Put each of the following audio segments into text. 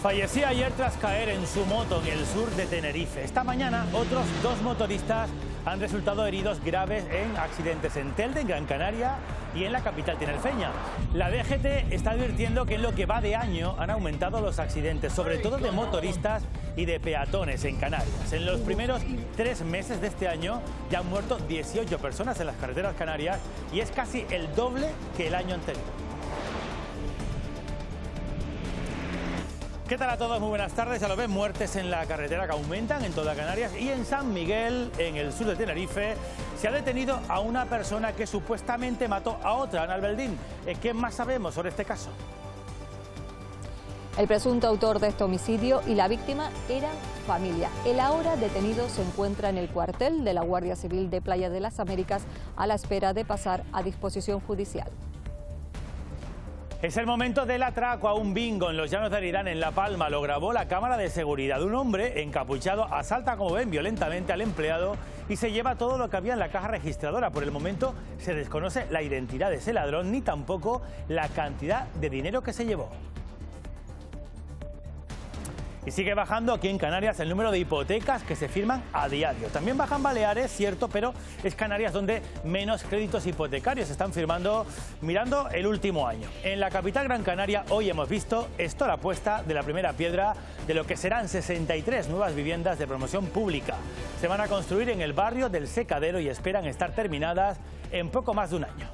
Falleció ayer tras caer en su moto en el sur de Tenerife. Esta mañana otros 2 motoristas han resultado heridos graves en accidentes en Telde, en Gran Canaria, y en la capital tinerfeña. La DGT está advirtiendo que en lo que va de año han aumentado los accidentes, sobre todo de motoristas y de peatones en Canarias. En los primeros 3 meses de este año ya han muerto 18 personas en las carreteras canarias y es casi el doble que el año anterior. ¿Qué tal a todos? Muy buenas tardes. Ya lo ven, muertes en la carretera que aumentan en toda Canarias, y en San Miguel, en el sur de Tenerife, se ha detenido a una persona que supuestamente mató a otra, Ana Albeldín. ¿Qué más sabemos sobre este caso? El presunto autor de este homicidio y la víctima eran familia. El ahora detenido se encuentra en el cuartel de la Guardia Civil de Playa de las Américas a la espera de pasar a disposición judicial. Es el momento del atraco a un bingo en los Llanos de Aridane, en La Palma. Lo grabó la cámara de seguridad. Un hombre encapuchado asalta, como ven, violentamente al empleado y se lleva todo lo que había en la caja registradora. Por el momento se desconoce la identidad de ese ladrón ni tampoco la cantidad de dinero que se llevó. Y sigue bajando aquí en Canarias el número de hipotecas que se firman a diario. También bajan Baleares, cierto, pero es Canarias donde menos créditos hipotecarios se están firmando mirando el último año. En la capital Gran Canaria hoy hemos visto esto, la puesta de la primera piedra de lo que serán 63 nuevas viviendas de promoción pública. Se van a construir en el barrio del Secadero y esperan estar terminadas en poco más de un año.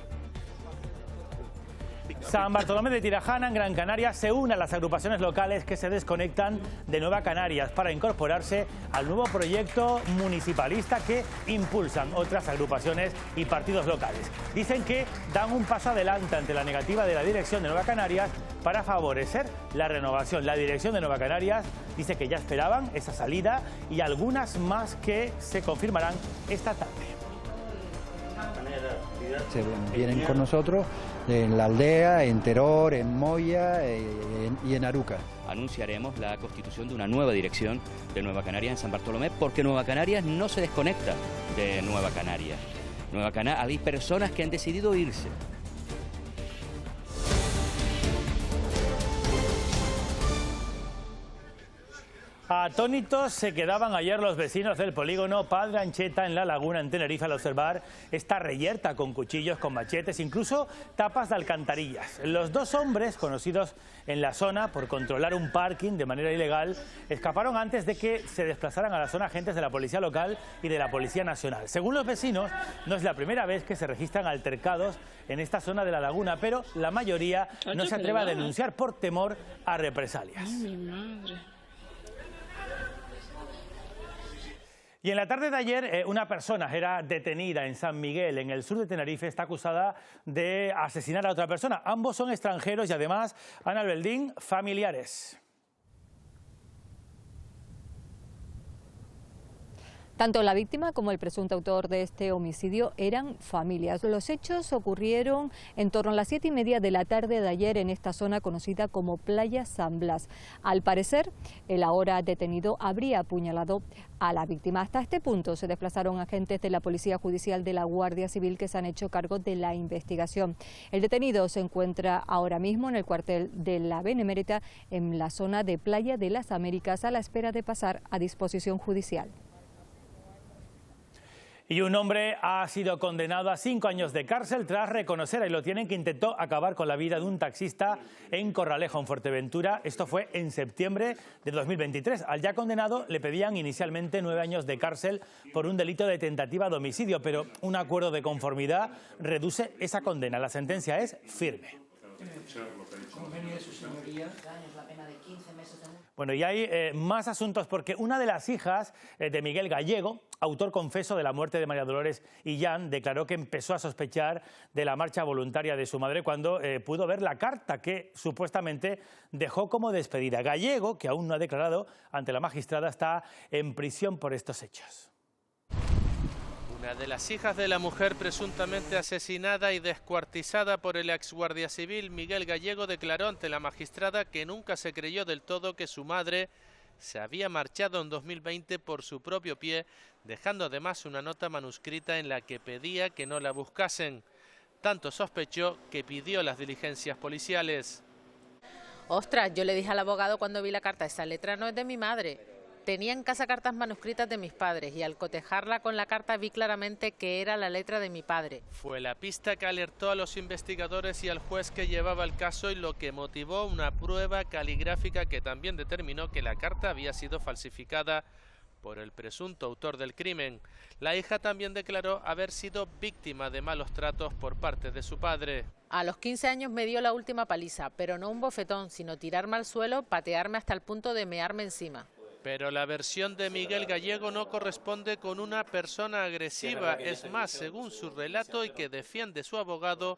San Bartolomé de Tirajana, en Gran Canaria, se une a las agrupaciones locales que se desconectan de Nueva Canarias para incorporarse al nuevo proyecto municipalista que impulsan otras agrupaciones y partidos locales. Dicen que dan un paso adelante ante la negativa de la dirección de Nueva Canarias para favorecer la renovación. La dirección de Nueva Canarias dice que ya esperaban esa salida y algunas más que se confirmarán esta tarde. Se vienen con nosotros en la aldea, en Teror, en Moya y en Aruca. Anunciaremos la constitución de una nueva dirección de Nueva Canarias en San Bartolomé, porque Nueva Canarias no se desconecta de Nueva Canarias. Hay personas que han decidido irse. Atónitos se quedaban ayer los vecinos del polígono Padre Ancheta en La Laguna, en Tenerife, al observar esta reyerta con cuchillos, con machetes, incluso tapas de alcantarillas. Los 2 hombres, conocidos en la zona por controlar un parking de manera ilegal, escaparon antes de que se desplazaran a la zona agentes de la Policía Local y de la Policía Nacional. Según los vecinos, no es la primera vez que se registran altercados en esta zona de La Laguna, pero la mayoría no se atreve a denunciar por temor a represalias. Ay, mi madre. Y en la tarde de ayer, una persona era detenida en San Miguel, en el sur de Tenerife. Está acusada de asesinar a otra persona. Ambos son extranjeros y además, Ana Albeldín, familiares. Tanto la víctima como el presunto autor de este homicidio eran familias. Los hechos ocurrieron en torno a las 7:30 de la tarde de ayer en esta zona conocida como Playa San Blas. Al parecer, el ahora detenido habría apuñalado a la víctima. Hasta este punto se desplazaron agentes de la Policía Judicial de la Guardia Civil que se han hecho cargo de la investigación. El detenido se encuentra ahora mismo en el cuartel de la Benemérita, en la zona de Playa de las Américas, a la espera de pasar a disposición judicial. Y un hombre ha sido condenado a 5 años de cárcel tras reconocer, ahí lo tienen, que intentó acabar con la vida de un taxista en Corralejo, en Fuerteventura. Esto fue en septiembre de 2023. Al ya condenado le pedían inicialmente 9 años de cárcel por un delito de tentativa de homicidio, pero un acuerdo de conformidad reduce esa condena. La sentencia es firme. Bueno, y hay más asuntos, porque una de las hijas de Miguel Gallego, autor confeso de la muerte de María Dolores Illán, declaró que empezó a sospechar de la marcha voluntaria de su madre cuando pudo ver la carta que supuestamente dejó como despedida. Gallego, que aún no ha declarado ante la magistrada, está en prisión por estos hechos. Una de las hijas de la mujer presuntamente asesinada y descuartizada por el exguardia civil Miguel Gallego declaró ante la magistrada que nunca se creyó del todo que su madre se había marchado en 2020 por su propio pie, dejando además una nota manuscrita en la que pedía que no la buscasen. Tanto sospechó que pidió las diligencias policiales. Ostras, yo le dije al abogado cuando vi la carta, esa letra no es de mi madre. Tenía en casa cartas manuscritas de mis padres y al cotejarla con la carta vi claramente que era la letra de mi padre. Fue la pista que alertó a los investigadores y al juez que llevaba el caso y lo que motivó una prueba caligráfica que también determinó que la carta había sido falsificada por el presunto autor del crimen. La hija también declaró haber sido víctima de malos tratos por parte de su padre. A los 15 años me dio la última paliza, pero no un bofetón, sino tirarme al suelo, patearme hasta el punto de mearme encima. Pero la versión de Miguel Gallego no corresponde con una persona agresiva. Es más, según su relato y que defiende su abogado,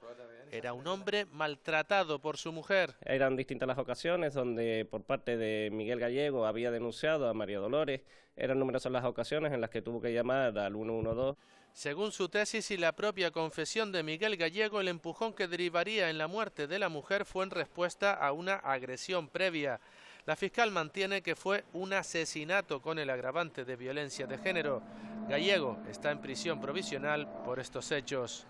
era un hombre maltratado por su mujer. Eran distintas las ocasiones donde por parte de Miguel Gallego había denunciado a María Dolores. Eran numerosas las ocasiones en las que tuvo que llamar al 112. Según su tesis y la propia confesión de Miguel Gallego, el empujón que derivaría en la muerte de la mujer fue en respuesta a una agresión previa. La fiscal mantiene que fue un asesinato con el agravante de violencia de género. Gallego está en prisión provisional por estos hechos.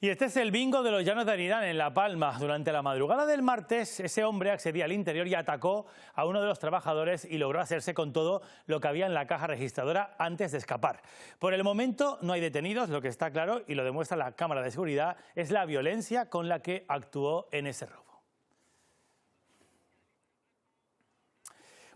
Y este es el bingo de los Llanos de Aridane, en La Palma. Durante la madrugada del martes, ese hombre accedía al interior y atacó a uno de los trabajadores y logró hacerse con todo lo que había en la caja registradora antes de escapar. Por el momento no hay detenidos, lo que está claro, y lo demuestra la cámara de seguridad, es la violencia con la que actuó en ese robo.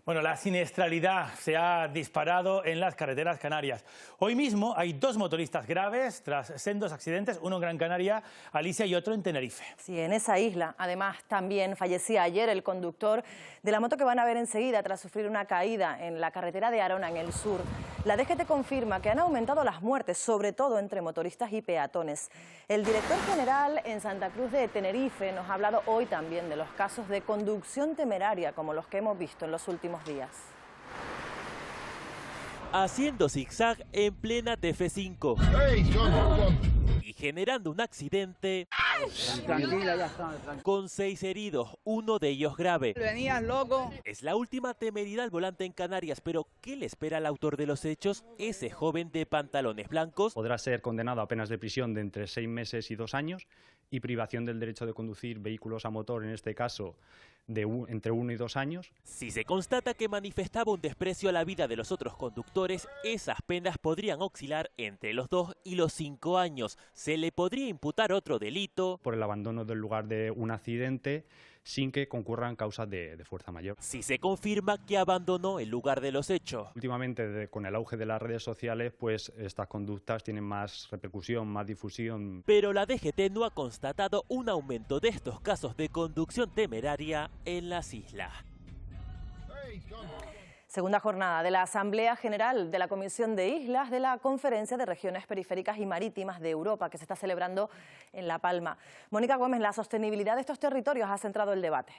Bueno, la siniestralidad se ha disparado en las carreteras canarias. Hoy mismo hay 2 motoristas graves tras sendos accidentes, uno en Gran Canaria, Alicia, y otro en Tenerife. Sí, en esa isla. Además, también fallecía ayer el conductor de la moto que van a ver enseguida tras sufrir una caída en la carretera de Arona, en el sur. La DGT confirma que han aumentado las muertes, sobre todo entre motoristas y peatones. El director general en Santa Cruz de Tenerife nos ha hablado hoy también de los casos de conducción temeraria, como los que hemos visto en los últimos días. Haciendo zigzag en plena TF5 y generando un accidente con 6 heridos, uno de ellos grave. Venías loco. Es la última temeridad al volante en Canarias, pero ¿qué le espera al autor de los hechos? Ese joven de pantalones blancos podrá ser condenado a penas de prisión de entre 6 meses y 2 años y privación del derecho de conducir vehículos a motor, en este caso de entre 1 y 2 años. Si se constata que manifestaba un desprecio a la vida de los otros conductores, esas penas podrían oscilar entre los 2 y los 5 años. Se le podría imputar otro delito por el abandono del lugar de un accidente sin que concurran causas de fuerza mayor. Si se confirma que abandonó el lugar de los hechos. Últimamente, con el auge de las redes sociales, pues estas conductas tienen más repercusión, más difusión. Pero la DGT no ha constatado un aumento de estos casos de conducción temeraria en las islas. Segunda jornada de la Asamblea General de la Comisión de Islas de la Conferencia de Regiones Periféricas y Marítimas de Europa, que se está celebrando en La Palma. Mónica Gómez, la sostenibilidad de estos territorios ha centrado el debate.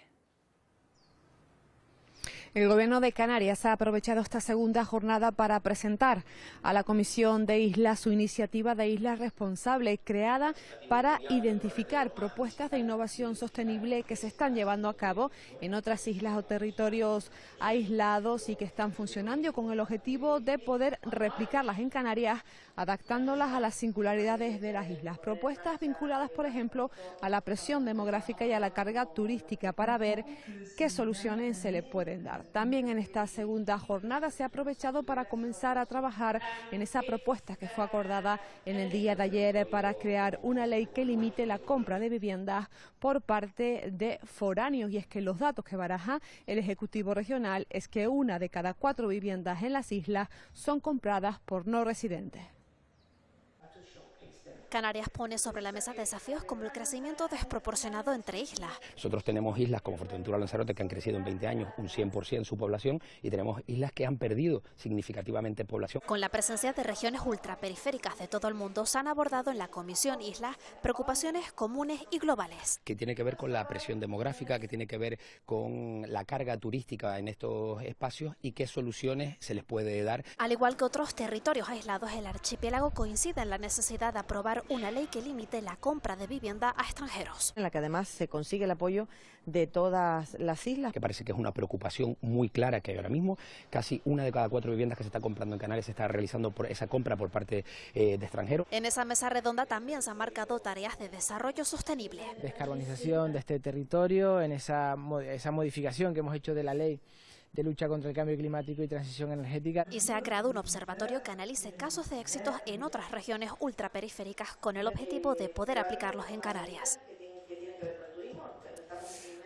El Gobierno de Canarias ha aprovechado esta segunda jornada para presentar a la Comisión de Islas su iniciativa de Islas Responsable, creada para identificar propuestas de innovación sostenible que se están llevando a cabo en otras islas o territorios aislados y que están funcionando con el objetivo de poder replicarlas en Canarias, adaptándolas a las singularidades de las islas. Propuestas vinculadas, por ejemplo, a la presión demográfica y a la carga turística para ver qué soluciones se le pueden dar. También en esta segunda jornada se ha aprovechado para comenzar a trabajar en esa propuesta que fue acordada en el día de ayer para crear una ley que limite la compra de viviendas por parte de foráneos. Y es que los datos que baraja el Ejecutivo Regional es que 1 de cada 4 viviendas en las islas son compradas por no residentes. Canarias pone sobre la mesa desafíos como el crecimiento desproporcionado entre islas. Nosotros tenemos islas como Fuerteventura, Lanzarote, que han crecido en 20 años un 100% su población, y tenemos islas que han perdido significativamente población. Con la presencia de regiones ultraperiféricas de todo el mundo, se han abordado en la Comisión Islas preocupaciones comunes y globales. Que tiene que ver con la presión demográfica, que tiene que ver con la carga turística en estos espacios y qué soluciones se les puede dar. Al igual que otros territorios aislados, el archipiélago coincide en la necesidad de aprobar aprobar una ley que limite la compra de vivienda a extranjeros. En la que además se consigue el apoyo de todas las islas. Que parece que es una preocupación muy clara que ahora mismo casi 1 de cada 4 viviendas que se está comprando en Canarias se está realizando por esa compra por parte de extranjeros. En esa mesa redonda también se han marcado tareas de desarrollo sostenible. Descarbonización de este territorio, en esa modificación que hemos hecho de la ley de lucha contra el cambio climático y transición energética. Y se ha creado un observatorio que analice casos de éxitos en otras regiones ultraperiféricas con el objetivo de poder aplicarlos en Canarias.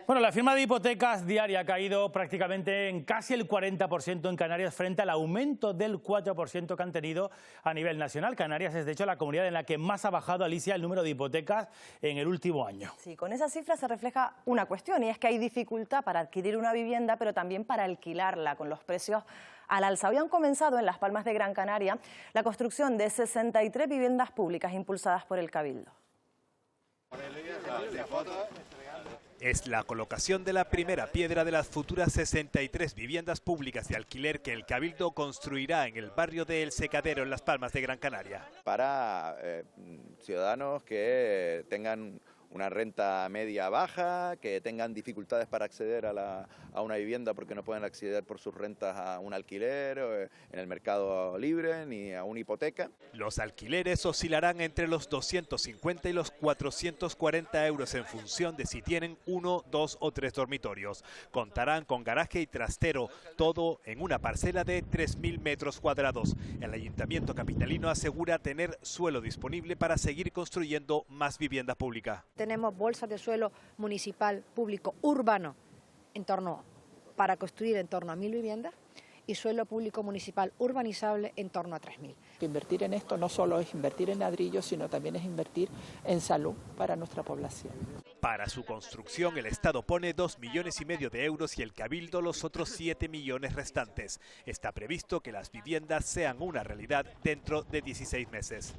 Bueno, la firma de hipotecas diaria ha caído prácticamente en casi el 40% en Canarias frente al aumento del 4% que han tenido a nivel nacional. Canarias es, de hecho, la comunidad en la que más ha bajado, Alicia, el número de hipotecas en el último año. Sí, con esa cifra se refleja una cuestión, y es que hay dificultad para adquirir una vivienda, pero también para alquilarla, con los precios al alza. Hoy han comenzado en Las Palmas de Gran Canaria la construcción de 63 viviendas públicas impulsadas por el Cabildo. Es la colocación de la primera piedra de las futuras 63 viviendas públicas de alquiler que el Cabildo construirá en el barrio de El Secadero, en Las Palmas de Gran Canaria. Para ciudadanos que tengan una renta media baja, que tengan dificultades para acceder a una vivienda porque no pueden acceder por sus rentas a un alquiler en el mercado libre ni a una hipoteca. Los alquileres oscilarán entre los 250 y los 440 euros en función de si tienen 1, 2 o 3 dormitorios. Contarán con garaje y trastero, todo en una parcela de 3.000 metros cuadrados. El Ayuntamiento capitalino asegura tener suelo disponible para seguir construyendo más vivienda pública. Tenemos bolsas de suelo municipal, público, urbano, para construir en torno a 1.000 viviendas, y suelo público municipal urbanizable en torno a 3.000. Invertir en esto no solo es invertir en ladrillos, sino también es invertir en salud para nuestra población. Para su construcción el Estado pone 2,5 millones de euros y el Cabildo los otros 7 millones restantes. Está previsto que las viviendas sean una realidad dentro de 16 meses.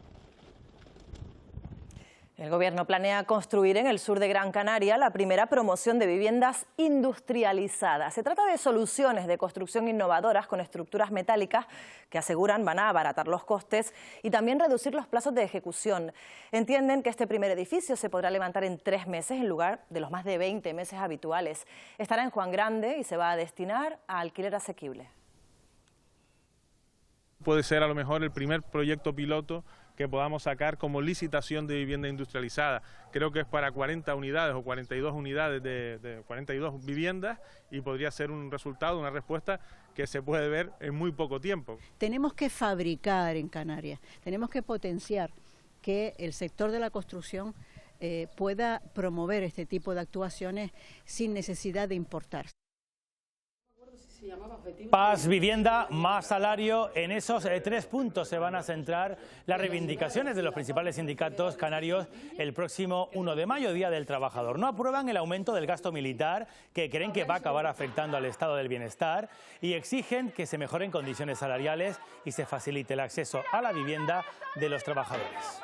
El Gobierno planea construir en el sur de Gran Canaria la primera promoción de viviendas industrializadas. Se trata de soluciones de construcción innovadoras con estructuras metálicas que aseguran van a abaratar los costes y también reducir los plazos de ejecución. Entienden que este primer edificio se podrá levantar en 3 meses en lugar de los más de 20 meses habituales. Estará en Juan Grande y se va a destinar a alquiler asequible. Puede ser a lo mejor el primer proyecto piloto que podamos sacar como licitación de vivienda industrializada. Creo que es para 40 unidades o 42 unidades de 42 viviendas y podría ser un resultado, una respuesta que se puede ver en muy poco tiempo. Tenemos que fabricar en Canarias, tenemos que potenciar que el sector de la construcción pueda promover este tipo de actuaciones sin necesidad de importar. Más vivienda, más salario. En esos 3 puntos se van a centrar las reivindicaciones de los principales sindicatos canarios el próximo 1 de mayo, Día del Trabajador. No aprueban el aumento del gasto militar, que creen que va a acabar afectando al estado del bienestar, y exigen que se mejoren condiciones salariales y se facilite el acceso a la vivienda de los trabajadores.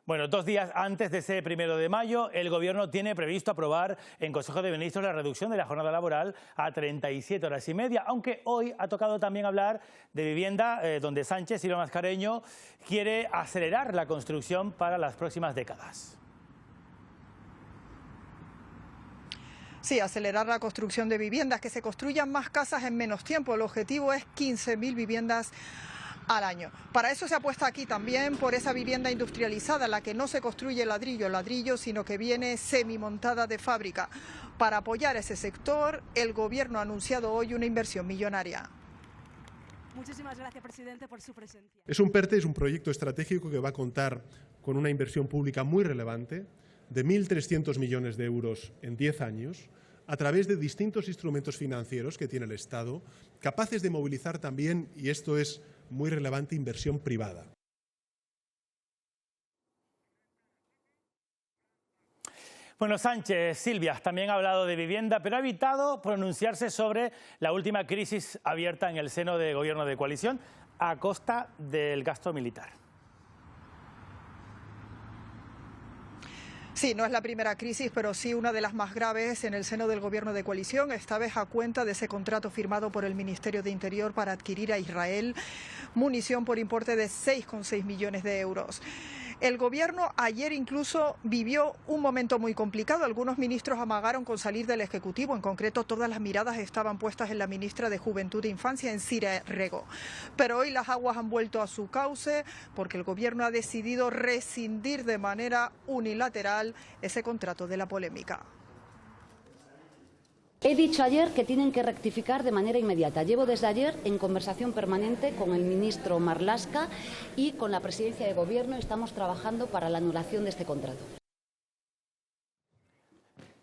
Bueno, 2 días antes de ese 1 de mayo, el Gobierno tiene previsto aprobar en Consejo de Ministros la reducción de la jornada laboral a 37 horas y media, aunque hoy ha tocado también hablar de vivienda, donde Sánchez y Mascareño quiere acelerar la construcción para las próximas décadas. Sí, acelerar la construcción de viviendas, que se construyan más casas en menos tiempo. El objetivo es 15.000 viviendas al año. Para eso se apuesta aquí también por esa vivienda industrializada, en la que no se construye ladrillo, sino que viene semimontada de fábrica. Para apoyar ese sector, el Gobierno ha anunciado hoy una inversión millonaria. Muchísimas gracias, presidente, por su presencia. Es un PERTE, es un proyecto estratégico que va a contar con una inversión pública muy relevante de 1.300 millones de euros en 10 años, a través de distintos instrumentos financieros que tiene el Estado, capaces de movilizar también, y esto es muy relevante, inversión privada. Bueno, Sánchez, Silvia, también ha hablado de vivienda, pero ha evitado pronunciarse sobre la última crisis abierta en el seno del Gobierno de coalición a costa del gasto militar. Sí, no es la primera crisis, pero sí una de las más graves en el seno del gobierno de coalición, esta vez a cuenta de ese contrato firmado por el Ministerio de Interior para adquirir a Israel munición por importe de 6,6 millones de euros. El gobierno ayer incluso vivió un momento muy complicado. Algunos ministros amagaron con salir del Ejecutivo. En concreto, todas las miradas estaban puestas en la ministra de Juventud e Infancia, Encira Rego. Pero hoy las aguas han vuelto a su cauce porque el gobierno ha decidido rescindir de manera unilateral ese contrato de la polémica. He dicho ayer que tienen que rectificar de manera inmediata. Llevo desde ayer en conversación permanente con el ministro Marlaska y con la presidencia de Gobierno. Estamos trabajando para la anulación de este contrato.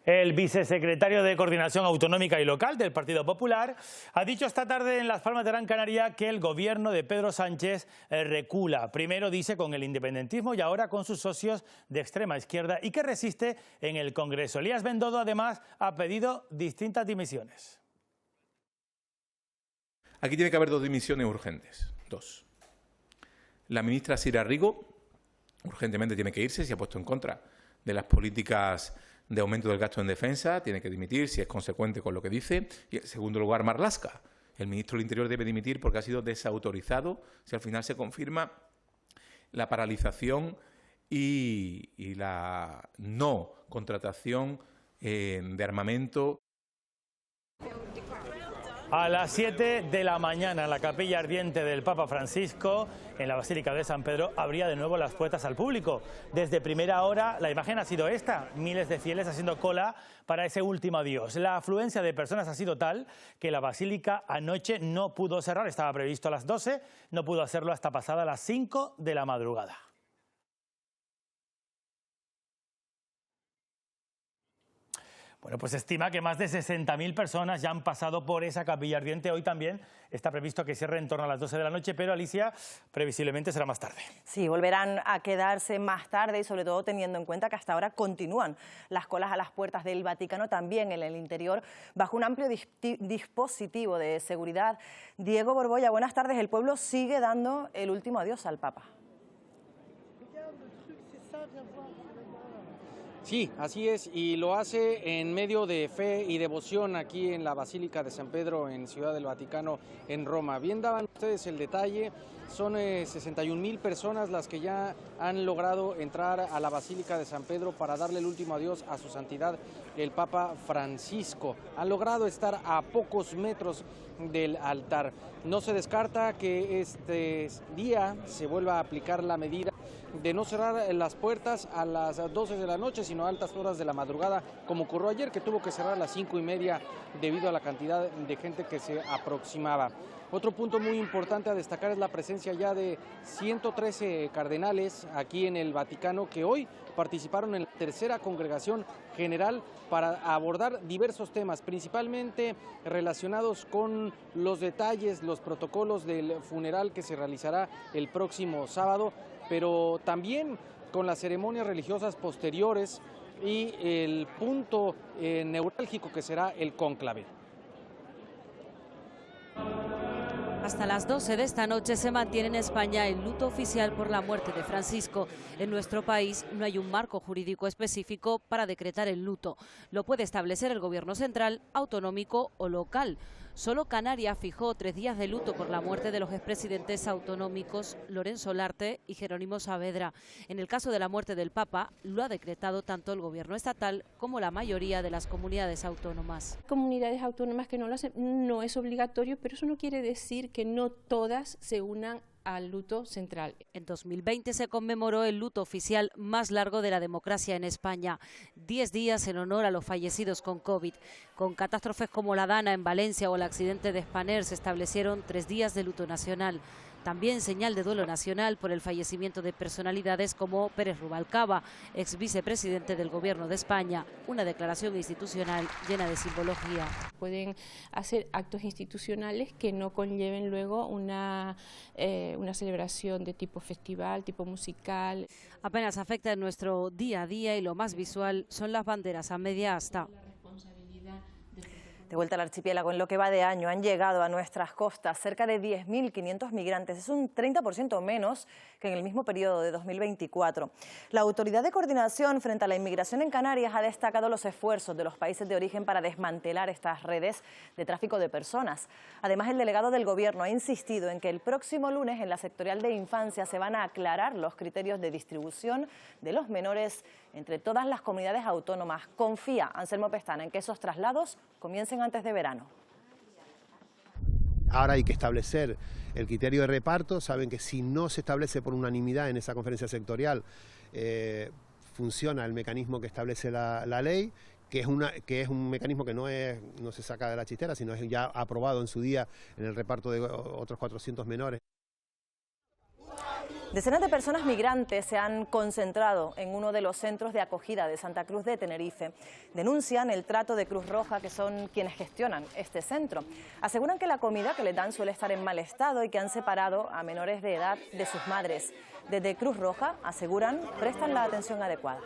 El vicesecretario de Coordinación Autonómica y Local del Partido Popular ha dicho esta tarde en Las Palmas de Gran Canaria que el gobierno de Pedro Sánchez recula. Primero, dice, con el independentismo y ahora con sus socios de extrema izquierda y que resiste en el Congreso. Elías Bendodo, además, ha pedido distintas dimisiones. Aquí tiene que haber dos dimisiones urgentes. Dos. La ministra Encira Rego urgentemente tiene que irse, se ha puesto en contra de las políticas de aumento del gasto en defensa, tiene que dimitir si es consecuente con lo que dice. Y en segundo lugar, Marlaska. El ministro del Interior debe dimitir porque ha sido desautorizado si al final se confirma la paralización y la no contratación de armamento. A las 7 de la mañana, en la capilla ardiente del Papa Francisco, en la Basílica de San Pedro, abría de nuevo las puertas al público. Desde primera hora, la imagen ha sido esta: miles de fieles haciendo cola para ese último adiós. La afluencia de personas ha sido tal que la Basílica anoche no pudo cerrar. Estaba previsto a las 12, no pudo hacerlo hasta pasada las 5 de la madrugada. Bueno, pues se estima que más de 60.000 personas ya han pasado por esa capilla ardiente. Hoy también está previsto que cierre en torno a las 12 de la noche, pero Alicia, previsiblemente será más tarde. Sí, volverán a quedarse más tarde y sobre todo teniendo en cuenta que hasta ahora continúan las colas a las puertas del Vaticano, también en el interior, bajo un amplio dispositivo de seguridad. Diego Borbolla, buenas tardes. El pueblo sigue dando el último adiós al Papa. Sí, así es, y lo hace en medio de fe y devoción aquí en la Basílica de San Pedro, en Ciudad del Vaticano, en Roma. Bien daban ustedes el detalle, son 61.000 personas las que ya han logrado entrar a la Basílica de San Pedro para darle el último adiós a su santidad, el Papa Francisco. Han logrado estar a pocos metros del altar. No se descarta que este día se vuelva a aplicar la medida de no cerrar las puertas a las 12 de la noche, sino a altas horas de la madrugada, como ocurrió ayer, que tuvo que cerrar a las 5:30 debido a la cantidad de gente que se aproximaba. Otro punto muy importante a destacar es la presencia ya de 113 cardenales aquí en el Vaticano que hoy participaron en la tercera congregación general para abordar diversos temas, principalmente relacionados con los detalles, los protocolos del funeral que se realizará el próximo sábado, pero también con las ceremonias religiosas posteriores y el punto neurálgico que será el cónclave. Hasta las 12 de esta noche se mantiene en España el luto oficial por la muerte de Francisco. En nuestro país no hay un marco jurídico específico para decretar el luto. Lo puede establecer el gobierno central, autonómico o local. Solo Canarias fijó 3 días de luto por la muerte de los expresidentes autonómicos Lorenzo Larte y Jerónimo Saavedra. En el caso de la muerte del Papa, lo ha decretado tanto el gobierno estatal como la mayoría de las comunidades autónomas. Comunidades autónomas que no lo hacen, no es obligatorio, pero eso no quiere decir que no todas se unan al luto central. En 2020 se conmemoró el luto oficial más largo de la democracia en España, 10 días en honor a los fallecidos con COVID. Con catástrofes como la Dana en Valencia o el accidente de Spanair se establecieron 3 días de luto nacional. También señal de duelo nacional por el fallecimiento de personalidades como Pérez Rubalcaba, ex vicepresidente del Gobierno de España. Una declaración institucional llena de simbología. Pueden hacer actos institucionales que no conlleven luego una celebración de tipo festival, tipo musical. Apenas afecta en nuestro día a día y lo más visual son las banderas a media asta. De vuelta al archipiélago, en lo que va de año han llegado a nuestras costas cerca de 10.500 migrantes. Es un 30% menos que en el mismo periodo de 2024. La Autoridad de Coordinación frente a la Inmigración en Canarias ha destacado los esfuerzos de los países de origen para desmantelar estas redes de tráfico de personas. Además, el delegado del Gobierno ha insistido en que el próximo lunes en la sectorial de infancia se van a aclarar los criterios de distribución de los menores entre todas las comunidades autónomas. Confía Anselmo Pestana en que esos traslados comiencen antes de verano. Ahora hay que establecer el criterio de reparto. Saben que si no se establece por unanimidad en esa conferencia sectorial, funciona el mecanismo que establece la ley, que es un mecanismo que no se saca de la chistera, sino es ya aprobado en su día en el reparto de otros 400 menores. Decenas de personas migrantes se han concentrado en uno de los centros de acogida de Santa Cruz de Tenerife. Denuncian el trato de Cruz Roja, que son quienes gestionan este centro. Aseguran que la comida que les dan suele estar en mal estado y que han separado a menores de edad de sus madres. Desde Cruz Roja, aseguran, prestan la atención adecuada.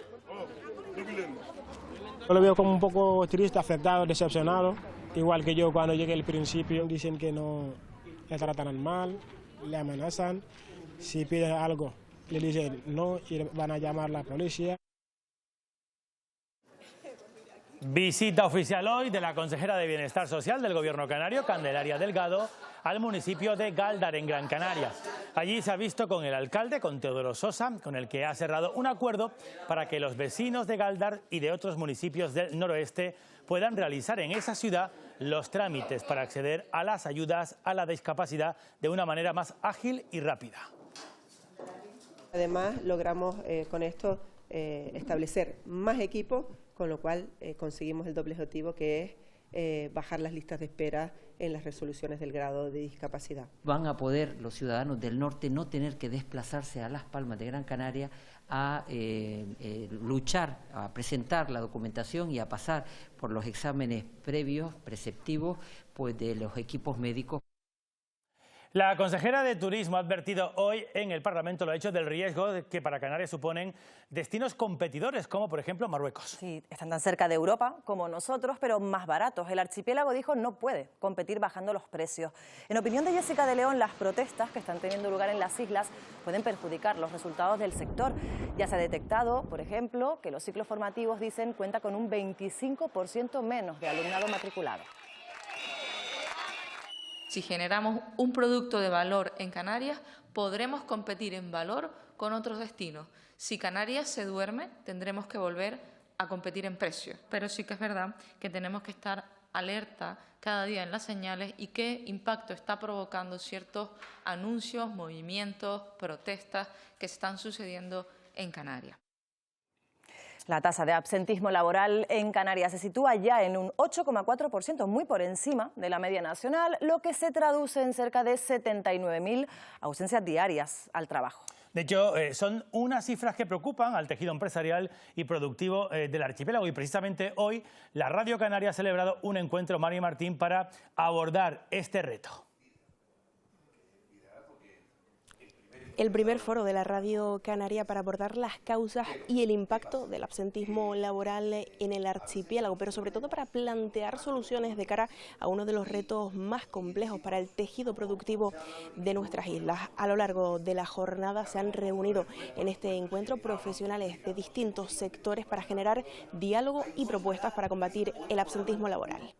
Yo lo veo como un poco triste, afectado, decepcionado. Igual que yo cuando llegué al principio, dicen que no le tratan mal, le amenazan. Si piden algo, le dicen no y van a llamar a la policía. Visita oficial hoy de la consejera de Bienestar Social del Gobierno canario, Candelaria Delgado, al municipio de Gáldar, en Gran Canaria. Allí se ha visto con el alcalde, con Teodoro Sosa, con el que ha cerrado un acuerdo para que los vecinos de Gáldar y de otros municipios del noroeste puedan realizar en esa ciudad los trámites para acceder a las ayudas a la discapacidad de una manera más ágil y rápida. Además, logramos con esto establecer más equipos, con lo cual conseguimos el doble objetivo, que es bajar las listas de espera en las resoluciones del grado de discapacidad. Van a poder los ciudadanos del norte no tener que desplazarse a Las Palmas de Gran Canaria a luchar, a presentar la documentación y a pasar por los exámenes previos, preceptivos, pues de los equipos médicos. La consejera de Turismo ha advertido hoy en el Parlamento, lo ha hecho, del riesgo que para Canarias suponen destinos competidores, como por ejemplo Marruecos. Sí, están tan cerca de Europa como nosotros, pero más baratos. El archipiélago, dijo, no puede competir bajando los precios. En opinión de Jessica de León, las protestas que están teniendo lugar en las islas pueden perjudicar los resultados del sector. Ya se ha detectado, por ejemplo, que los ciclos formativos, dicen, cuenta con un 25% menos de alumnado matriculado. Si generamos un producto de valor en Canarias, podremos competir en valor con otros destinos. Si Canarias se duerme, tendremos que volver a competir en precio. Pero sí que es verdad que tenemos que estar alerta cada día en las señales y qué impacto está provocando ciertos anuncios, movimientos, protestas que se están sucediendo en Canarias. La tasa de absentismo laboral en Canarias se sitúa ya en un 8,4%, muy por encima de la media nacional, lo que se traduce en cerca de 79.000 ausencias diarias al trabajo. De hecho, son unas cifras que preocupan al tejido empresarial y productivo del archipiélago. Y precisamente hoy la Radio Canaria ha celebrado un encuentro, Mari Martín, para abordar este reto. El primer foro de la Radio Canaria para abordar las causas y el impacto del absentismo laboral en el archipiélago, pero sobre todo para plantear soluciones de cara a uno de los retos más complejos para el tejido productivo de nuestras islas. A lo largo de la jornada se han reunido en este encuentro profesionales de distintos sectores para generar diálogo y propuestas para combatir el absentismo laboral.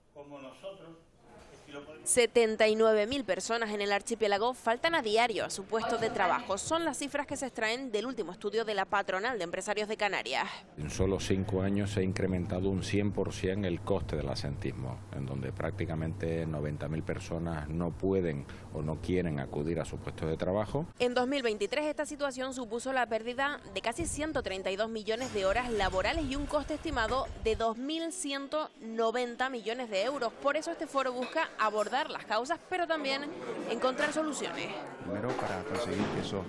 79.000 personas en el archipiélago faltan a diario a su puesto de trabajo. Son las cifras que se extraen del último estudio de la Patronal de Empresarios de Canarias. En solo 5 años se ha incrementado un 100% el coste del absentismo, en donde prácticamente 90.000 personas no pueden o no quieren acudir a su puesto de trabajo. En 2023 esta situación supuso la pérdida de casi 132 millones de horas laborales y un coste estimado de 2.190 millones de euros. Por eso este foro busca abordar las causas, pero también encontrar soluciones. Primero, para conseguir que esos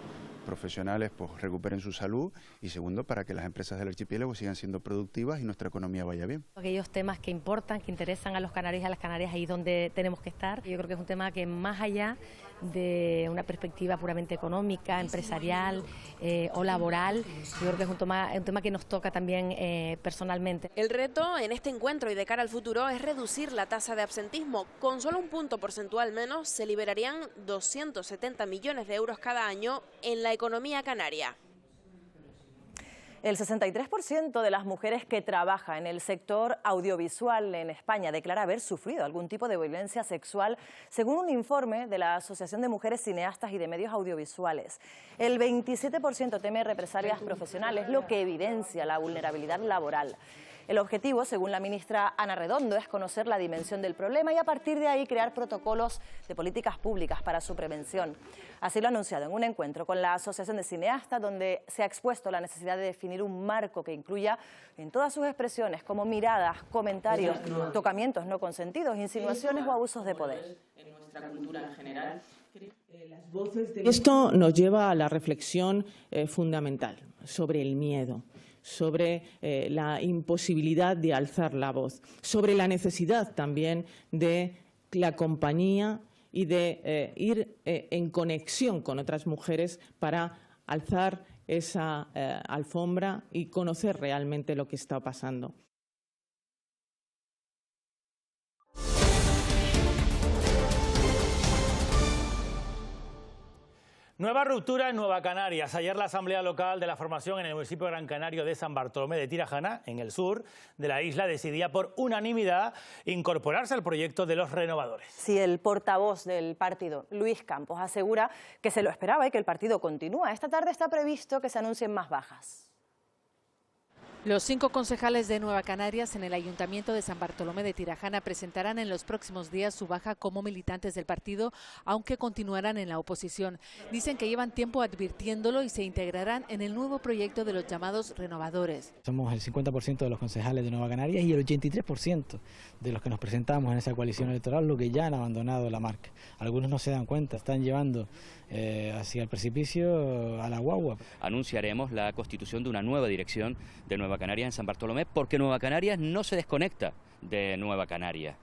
profesionales pues recuperen su salud, y segundo, para que las empresas del archipiélago sigan siendo productivas y nuestra economía vaya bien. Aquellos temas que importan, que interesan a los canarios y a las canarias, ahí donde tenemos que estar. Yo creo que es un tema que, más allá de una perspectiva puramente económica, empresarial o laboral. Yo creo que es un tema que nos toca también personalmente. El reto en este encuentro y de cara al futuro es reducir la tasa de absentismo. Con solo un punto porcentual menos se liberarían 270 millones de euros cada año en la economía canaria. El 63% de las mujeres que trabajan en el sector audiovisual en España declara haber sufrido algún tipo de violencia sexual, según un informe de la Asociación de Mujeres Cineastas y de Medios Audiovisuales. El 27% teme represalias profesionales, lo que evidencia la vulnerabilidad laboral. El objetivo, según la ministra Ana Redondo, es conocer la dimensión del problema y a partir de ahí crear protocolos de políticas públicas para su prevención. Así lo ha anunciado en un encuentro con la Asociación de Cineastas, donde se ha expuesto la necesidad de definir un marco que incluya en todas sus expresiones, como miradas, comentarios, tocamientos no consentidos, insinuaciones o abusos de poder. En nuestra cultura en general, esto nos lleva a la reflexión fundamental sobre el miedo, sobre la imposibilidad de alzar la voz, sobre la necesidad también de la compañía y de ir en conexión con otras mujeres para alzar esa alfombra y conocer realmente lo que está pasando. Nueva ruptura en Nueva Canarias. Ayer la Asamblea Local de la Formación en el municipio Gran Canario de San Bartolomé de Tirajana, en el sur de la isla, decidía por unanimidad incorporarse al proyecto de los renovadores. Sí, el portavoz del partido, Luis Campos, asegura que se lo esperaba y que el partido continúa. Esta tarde está previsto que se anuncien más bajas. Los 5 concejales de Nueva Canarias en el Ayuntamiento de San Bartolomé de Tirajana presentarán en los próximos días su baja como militantes del partido, aunque continuarán en la oposición. Dicen que llevan tiempo advirtiéndolo y se integrarán en el nuevo proyecto de los llamados renovadores. Somos el 50% de los concejales de Nueva Canarias y el 83% de los que nos presentamos en esa coalición electoral, lo que ya han abandonado la marca. Algunos no se dan cuenta, están llevando hacia el precipicio a la guagua. Anunciaremos la constitución de una nueva dirección de Nueva Canarias en San Bartolomé, porque Nueva Canarias no se desconecta de Nueva Canarias.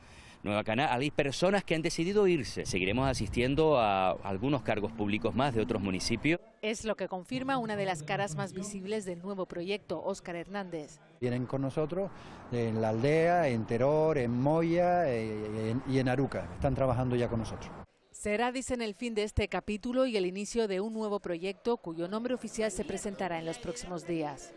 Hay personas que han decidido irse. Seguiremos asistiendo a algunos cargos públicos más de otros municipios. Es lo que confirma una de las caras más visibles del nuevo proyecto, Óscar Hernández. Vienen con nosotros en La Aldea, en Teror, en Moya y en Aruca. Están trabajando ya con nosotros. Será, dicen, el fin de este capítulo y el inicio de un nuevo proyecto cuyo nombre oficial se presentará en los próximos días.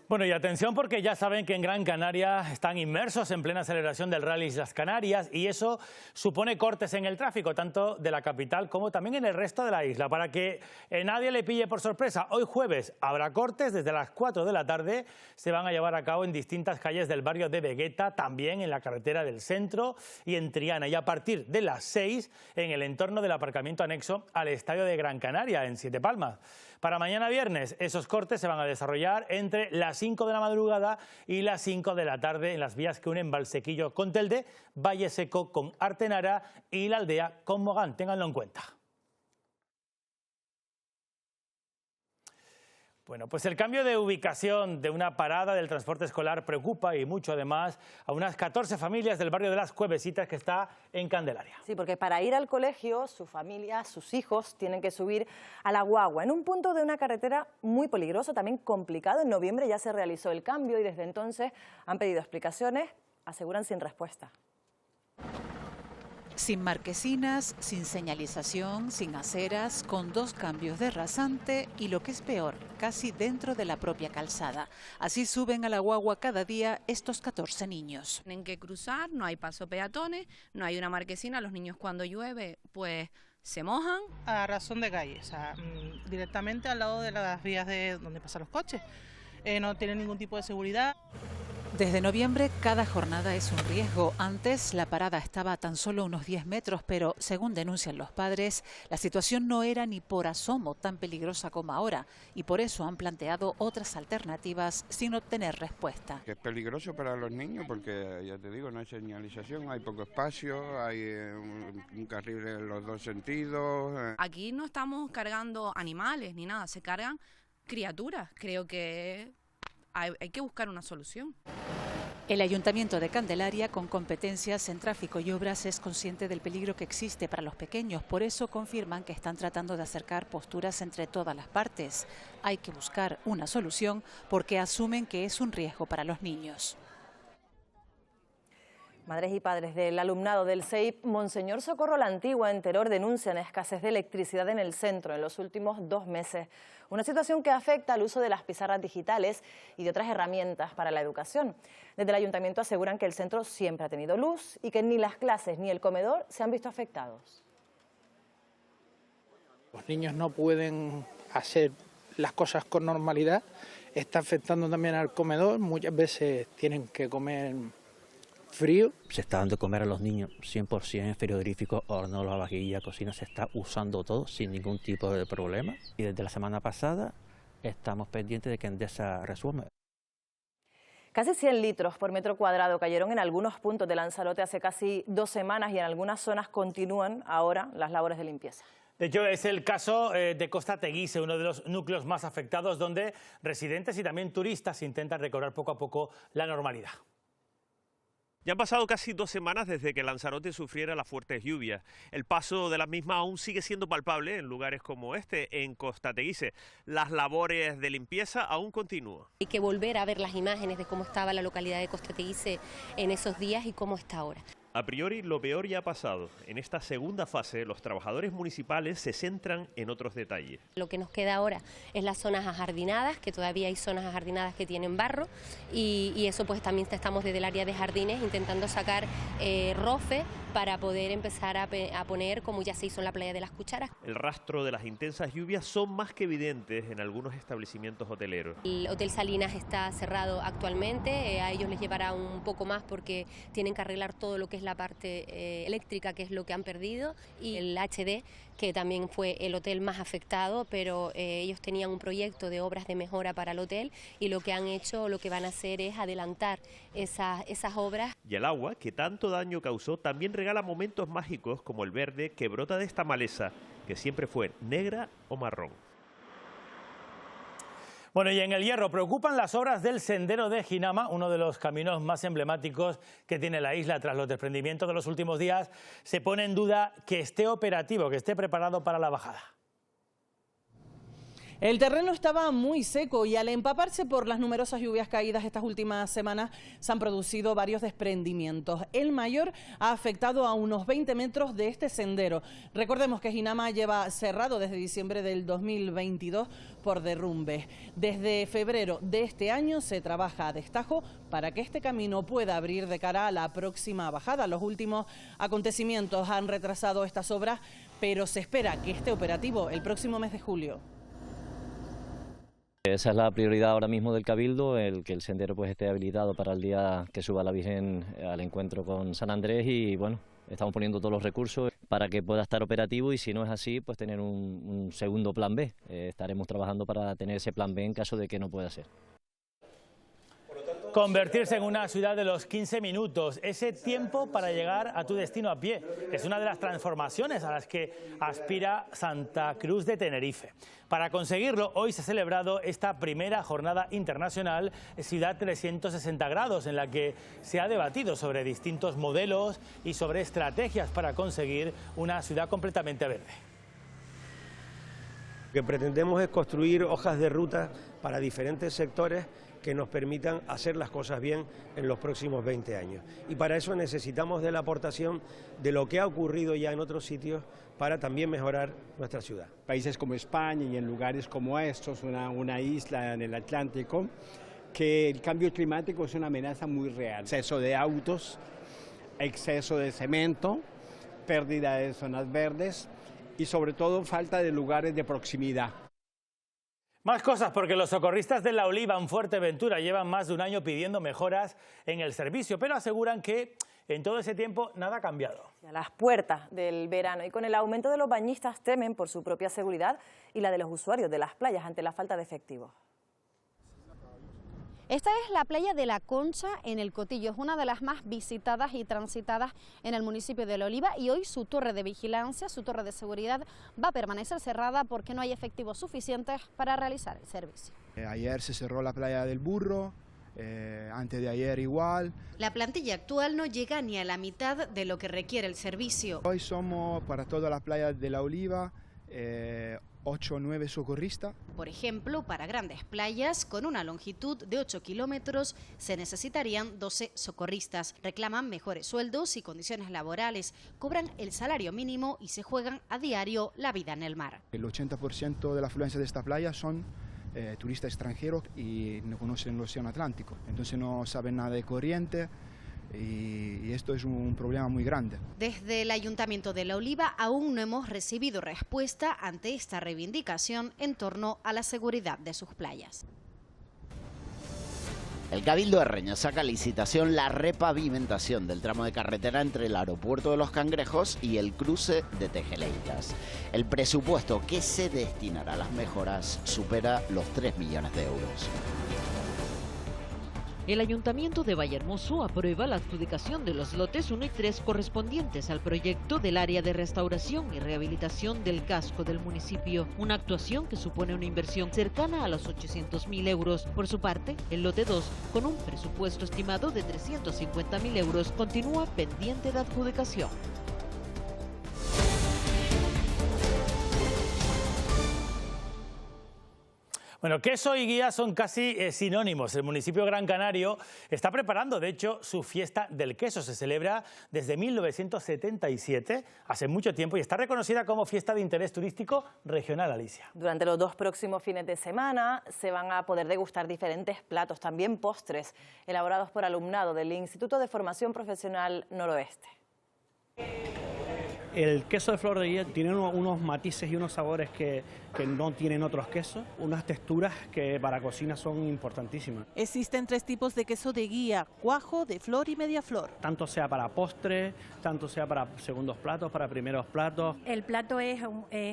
Bueno, y atención porque ya saben que en Gran Canaria están inmersos en plena celebración del Rally Islas Canarias y eso supone cortes en el tráfico, tanto de la capital como también en el resto de la isla. Para que nadie le pille por sorpresa, hoy jueves habrá cortes desde las 4 de la tarde. Se van a llevar a cabo en distintas calles del barrio de Vegueta, también en la carretera del centro y en Triana. Y a partir de las 6 en el entorno del aparcamiento anexo al Estadio de Gran Canaria, en Siete Palmas. Para mañana viernes, esos cortes se van a desarrollar entre las 5 de la madrugada y las 5 de la tarde en las vías que unen Valsequillo con Telde, Valle Seco con Artenara y La Aldea con Mogán. Ténganlo en cuenta. Bueno, pues el cambio de ubicación de una parada del transporte escolar preocupa y mucho además a unas 14 familias del barrio de Las Cuevesitas que está en Candelaria. Sí, porque para ir al colegio, su familia, sus hijos tienen que subir a la guagua en un punto de una carretera muy peligroso, también complicado. En noviembre ya se realizó el cambio y desde entonces han pedido explicaciones, aseguran sin respuesta. Sin marquesinas, sin señalización, sin aceras, con 2 cambios de rasante y lo que es peor, casi dentro de la propia calzada. Así suben a la guagua cada día estos 14 niños. Tienen que cruzar, no hay paso peatones, no hay una marquesina, los niños cuando llueve pues se mojan. A razón de calle, o sea, directamente al lado de las vías de donde pasan los coches. No tienen ningún tipo de seguridad. Desde noviembre cada jornada es un riesgo. Antes la parada estaba a tan solo unos 10 metros, pero según denuncian los padres, la situación no era ni por asomo tan peligrosa como ahora y por eso han planteado otras alternativas sin obtener respuesta. Es peligroso para los niños porque, ya te digo, no hay señalización, hay poco espacio, hay un carril en los 2 sentidos. Aquí no estamos cargando animales ni nada, se cargan criaturas. Creo que hay que buscar una solución. El Ayuntamiento de Candelaria, con competencias en tráfico y obras, es consciente del peligro que existe para los pequeños. Por eso confirman que están tratando de acercar posturas entre todas las partes. Hay que buscar una solución porque asumen que es un riesgo para los niños. Madres y padres del alumnado del CEIP Monseñor Socorro la Antigua en Teror denuncian escasez de electricidad en el centro en los últimos 2 meses. Una situación que afecta al uso de las pizarras digitales y de otras herramientas para la educación. Desde el ayuntamiento aseguran que el centro siempre ha tenido luz y que ni las clases ni el comedor se han visto afectados. Los niños no pueden hacer las cosas con normalidad. Está afectando también al comedor. Muchas veces tienen que comer frío. Se está dando de comer a los niños 100% frigorífico, horno, lavavajillas, cocina, se está usando todo sin ningún tipo de problema. Y desde la semana pasada estamos pendientes de que Endesa resuelva. Casi 100 litros por metro cuadrado cayeron en algunos puntos de Lanzarote hace casi 2 semanas y en algunas zonas continúan ahora las labores de limpieza. De hecho, es el caso de Costa Teguise, uno de los núcleos más afectados, donde residentes y también turistas intentan recobrar poco a poco la normalidad. Ya han pasado casi 2 semanas desde que Lanzarote sufriera las fuertes lluvias. El paso de las mismas aún sigue siendo palpable en lugares como este, en Costa Teguise. Las labores de limpieza aún continúan. Hay que volver a ver las imágenes de cómo estaba la localidad de Costa Teguise en esos días y cómo está ahora. A priori, lo peor ya ha pasado. En esta segunda fase, los trabajadores municipales se centran en otros detalles. Lo que nos queda ahora es las zonas ajardinadas, que todavía hay zonas ajardinadas que tienen barro, y eso pues también estamos desde el área de jardines intentando sacar rofe para poder empezar a poner, como ya se hizo en la playa de las Cucharas. El rastro de las intensas lluvias son más que evidentes en algunos establecimientos hoteleros. El Hotel Salinas está cerrado actualmente, a ellos les llevará un poco más porque tienen que arreglar todo lo que es la parte eléctrica, que es lo que han perdido, y el HD, que también fue el hotel más afectado, pero ellos tenían un proyecto de obras de mejora para el hotel y lo que han hecho, lo que van a hacer es adelantar esas obras. Y el agua, que tanto daño causó, también regala momentos mágicos como el verde que brota de esta maleza, que siempre fue negra o marrón. Bueno, y en El Hierro preocupan las obras del Sendero de Ginama, uno de los caminos más emblemáticos que tiene la isla. Tras los desprendimientos de los últimos días, se pone en duda que esté operativo, que esté preparado para la bajada. El terreno estaba muy seco y al empaparse por las numerosas lluvias caídas estas últimas semanas se han producido varios desprendimientos. El mayor ha afectado a unos 20 metros de este sendero. Recordemos que Ginama lleva cerrado desde diciembre del 2022 por derrumbes. Desde febrero de este año se trabaja a destajo para que este camino pueda abrir de cara a la próxima bajada. Los últimos acontecimientos han retrasado estas obras, pero se espera que esté operativo el próximo mes de julio. Esa es la prioridad ahora mismo del Cabildo, el que el sendero pues esté habilitado para el día que suba la Virgen al encuentro con San Andrés, y bueno, estamos poniendo todos los recursos para que pueda estar operativo, y si no es así, pues tener un segundo plan B. Estaremos trabajando para tener ese plan B en caso de que no pueda ser. Convertirse en una ciudad de los 15 minutos, ese tiempo para llegar a tu destino a pie, es una de las transformaciones a las que aspira Santa Cruz de Tenerife. Para conseguirlo, hoy se ha celebrado esta primera jornada internacional Ciudad 360 grados, en la que se ha debatido sobre distintos modelos y sobre estrategias para conseguir una ciudad completamente verde. Lo que pretendemos es construir hojas de ruta para diferentes sectores que nos permitan hacer las cosas bien en los próximos 20 años. Y para eso necesitamos de la aportación de lo que ha ocurrido ya en otros sitios para también mejorar nuestra ciudad. Países como España y en lugares como estos, una isla en el Atlántico, que el cambio climático es una amenaza muy real. Exceso de autos, exceso de cemento, pérdida de zonas verdes y sobre todo falta de lugares de proximidad. Más cosas, porque los socorristas de La Oliva en Fuerteventura llevan más de un año pidiendo mejoras en el servicio, pero aseguran que en todo ese tiempo nada ha cambiado. A las puertas del verano y con el aumento de los bañistas temen por su propia seguridad y la de los usuarios de las playas ante la falta de efectivos. Esta es la playa de La Concha en El Cotillo, es una de las más visitadas y transitadas en el municipio de La Oliva, y hoy su torre de vigilancia, su torre de seguridad va a permanecer cerrada porque no hay efectivos suficientes para realizar el servicio. Ayer se cerró la playa del Burro, antes de ayer igual. La plantilla actual no llega ni a la mitad de lo que requiere el servicio. Hoy somos para todas las playas de La Oliva 8 o 9 socorristas. Por ejemplo, para grandes playas con una longitud de 8 kilómetros se necesitarían 12 socorristas. Reclaman mejores sueldos y condiciones laborales, cobran el salario mínimo y se juegan a diario la vida en el mar. El 80% de la afluencia de esta playa son turistas extranjeros y no conocen el océano Atlántico, entonces no saben nada de corriente y esto es un problema muy grande. Desde el Ayuntamiento de La Oliva aún no hemos recibido respuesta ante esta reivindicación en torno a la seguridad de sus playas. El Cabildo de Reña saca a licitación la repavimentación del tramo de carretera entre el aeropuerto de Los Cangrejos y el cruce de Tejeleiras. El presupuesto que se destinará a las mejoras supera los 3 millones de euros. El Ayuntamiento de Vallehermoso aprueba la adjudicación de los lotes 1 y 3 correspondientes al proyecto del área de restauración y rehabilitación del casco del municipio, una actuación que supone una inversión cercana a los 800.000 euros. Por su parte, el lote 2, con un presupuesto estimado de 350.000 euros, continúa pendiente de adjudicación. Bueno, queso y guía son casi sinónimos. El municipio Gran Canario está preparando, de hecho, su fiesta del queso. Se celebra desde 1977, hace mucho tiempo, y está reconocida como fiesta de interés turístico regional, Alicia. Durante los 2 próximos fines de semana se van a poder degustar diferentes platos, también postres, elaborados por alumnado del Instituto de Formación Profesional Noroeste. El queso de flor de guía tiene unos matices y unos sabores que no tienen otros quesos, unas texturas que para cocina son importantísimas. Existen 3 tipos de queso de guía: cuajo, de flor y media flor. Tanto sea para postre, tanto sea para segundos platos, para primeros platos. El plato es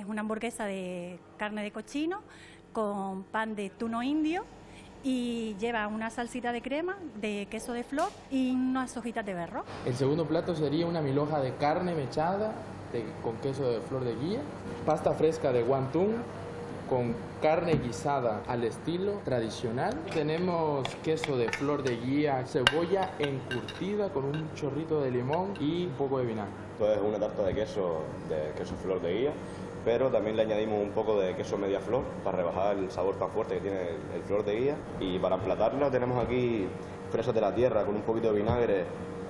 una hamburguesa de carne de cochino con pan de tuno indio y lleva una salsita de crema de queso de flor y unas hojitas de berro. El segundo plato sería una milhoja de carne mechada con queso de flor de guía, pasta fresca de guantún con carne guisada al estilo tradicional. Tenemos queso de flor de guía, cebolla encurtida con un chorrito de limón y un poco de vinagre. Esto es una tarta de queso flor de guía, pero también le añadimos un poco de queso media flor para rebajar el sabor tan fuerte que tiene el flor de guía. Y para emplatarla tenemos aquí fresas de la tierra con un poquito de vinagre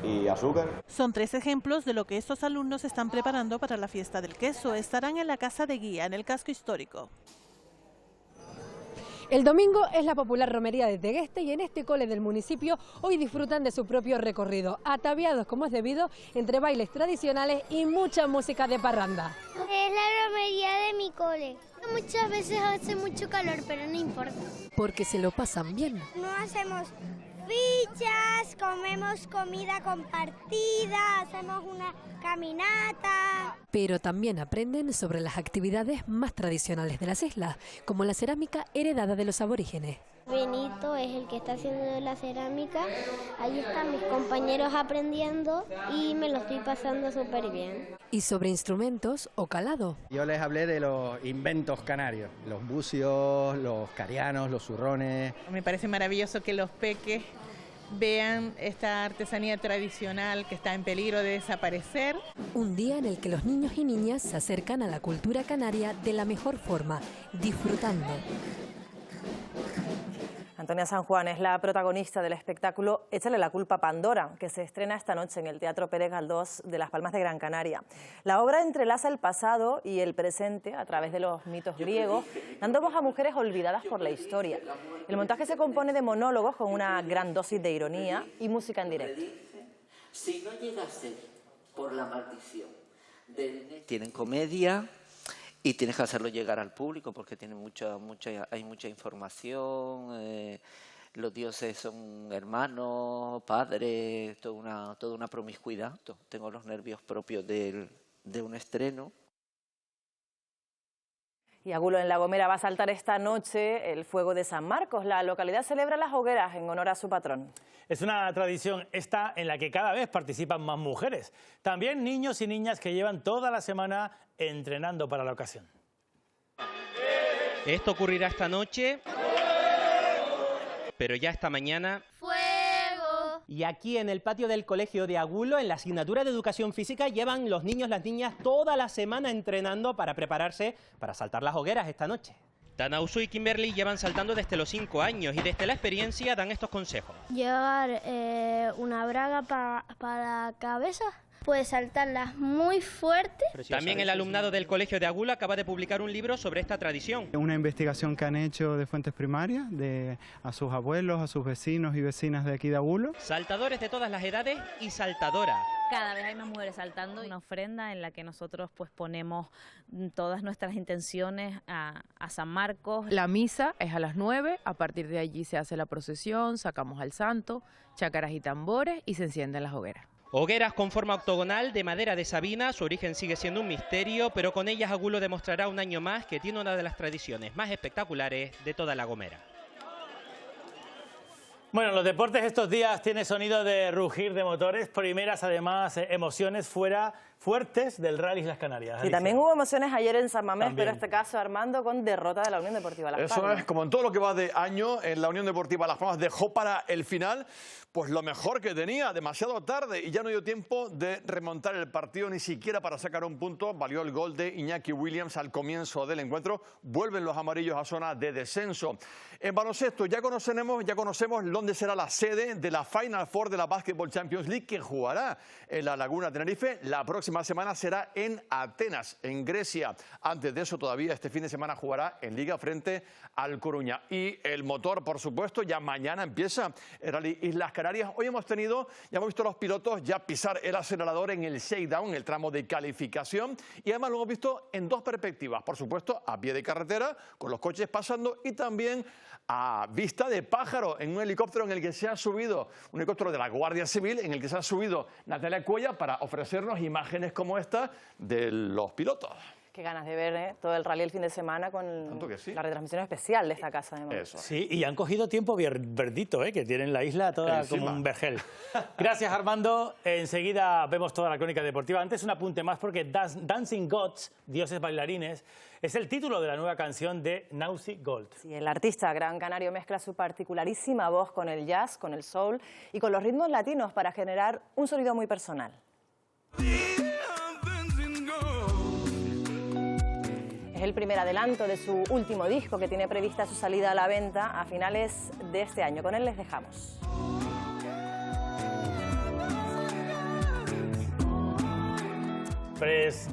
y azúcar. Son 3 ejemplos de lo que estos alumnos están preparando para la fiesta del queso. Estarán en la Casa de Guía, en el casco histórico. El domingo es la popular romería de Tegueste y en este cole del municipio hoy disfrutan de su propio recorrido, ataviados como es debido entre bailes tradicionales y mucha música de parranda. Es la romería de mi cole. Muchas veces hace mucho calor, pero no importa. Porque se lo pasan bien. No hacemos fichas, comemos comida compartida, hacemos una caminata. Pero también aprenden sobre las actividades más tradicionales de las islas, como la cerámica heredada de los aborígenes. Benito es el que está haciendo la cerámica, ahí están mis compañeros aprendiendo y me lo estoy pasando súper bien. Y sobre instrumentos o calado. Yo les hablé de los inventos canarios, los bucios, los carianos, los zurrones. Me parece maravilloso que los peques vean esta artesanía tradicional que está en peligro de desaparecer. Un día en el que los niños y niñas se acercan a la cultura canaria de la mejor forma, disfrutando. Antonia San Juan es la protagonista del espectáculo Échale la culpa a Pandora, que se estrena esta noche en el Teatro Pérez Galdós de Las Palmas de Gran Canaria. La obra entrelaza el pasado y el presente a través de los mitos griegos, dando voz a mujeres olvidadas por la historia. El montaje se compone de monólogos con una gran dosis de ironía y música en directo. Si no llegase por la maldición, tienen comedia. Y tienes que hacerlo llegar al público porque tiene hay mucha información, los dioses son hermanos, padres, toda una promiscuidad. Tengo los nervios propios de un estreno. Y Agulo, en La Gomera, va a saltar esta noche el fuego de San Marcos. La localidad celebra las hogueras en honor a su patrón. Es una tradición esta en la que cada vez participan más mujeres. También niños y niñas que llevan toda la semana entrenando para la ocasión. Esto ocurrirá esta noche, pero ya esta mañana... ¡Fuego! Y aquí en el patio del Colegio de Agulo, en la asignatura de Educación Física, llevan los niños, las niñas, toda la semana entrenando para prepararse para saltar las hogueras esta noche. Tanausu y Kimberly llevan saltando desde los 5 años y desde la experiencia dan estos consejos. Llevar una braga para la cabeza. Puedes saltarlas muy fuerte. También el alumnado del Colegio de Agulo acaba de publicar un libro sobre esta tradición. Una investigación que han hecho de fuentes primarias, a sus abuelos, a sus vecinos y vecinas de aquí de Agulo. Saltadores de todas las edades y saltadoras. Cada vez hay más mujeres saltando. Una ofrenda en la que nosotros pues ponemos todas nuestras intenciones a San Marcos. La misa es a las 9, a partir de allí se hace la procesión, sacamos al santo, chácaras y tambores y se encienden las hogueras. Hogueras con forma octogonal de madera de sabina, su origen sigue siendo un misterio, pero con ellas Agulo demostrará un año más que tiene una de las tradiciones más espectaculares de toda La Gomera. Bueno, los deportes estos días tiene sonido de rugir de motores, primeras además emociones fuertes del Rally Islas Canarias. Y también hubo emociones ayer en San Mamés, pero en este caso, Armando, con derrota de la Unión Deportiva Las Palmas. Eso es, como en todo lo que va de año, en la Unión Deportiva Las Palmas dejó para el final pues lo mejor que tenía, demasiado tarde, y ya no dio tiempo de remontar el partido ni siquiera para sacar un punto. Valió el gol de Iñaki Williams al comienzo del encuentro. Vuelven los amarillos a zona de descenso. En baloncesto ya conocemos dónde será la sede de la Final Four de la Basketball Champions League, que jugará en la Laguna Tenerife. La próxima semana será en Atenas, en Grecia. Antes de eso, todavía este fin de semana jugará en Liga frente al Coruña. Y el motor, por supuesto, ya mañana empieza el Rally Islas Canarias. Hoy hemos visto a los pilotos ya pisar el acelerador en el shakedown, en el tramo de calificación, y además lo hemos visto en dos perspectivas. Por supuesto, a pie de carretera, con los coches pasando, y también a vista de pájaro, en un helicóptero en el que se ha subido, un helicóptero de la Guardia Civil, en el que se ha subido Natalia Cuella para ofrecernos imágenes como esta de los pilotos. Qué ganas de ver todo el rally el fin de semana con la retransmisión especial de esta casa. Sí, y han cogido tiempo verdito, que tienen la isla toda como un vergel. Gracias, Armando. Enseguida vemos toda la crónica deportiva. Antes un apunte más, porque Dancing Gods, Dioses Bailarines, es el título de la nueva canción de Naughty Gold. Sí, el artista gran canario mezcla su particularísima voz con el jazz, con el soul y con los ritmos latinos para generar un sonido muy personal. Es el primer adelanto de su último disco, que tiene prevista su salida a la venta a finales de este año. Con él les dejamos.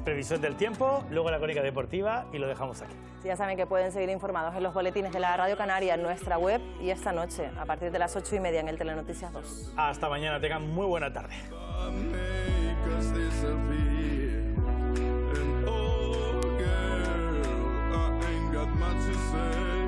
Previsión del tiempo, luego la crónica deportiva y lo dejamos aquí. Sí, ya saben que pueden seguir informados en los boletines de la Radio Canaria, en nuestra web, y esta noche a partir de las 8:30 en el Telenoticias 2. Hasta mañana, tengan muy buena tarde. Much to say.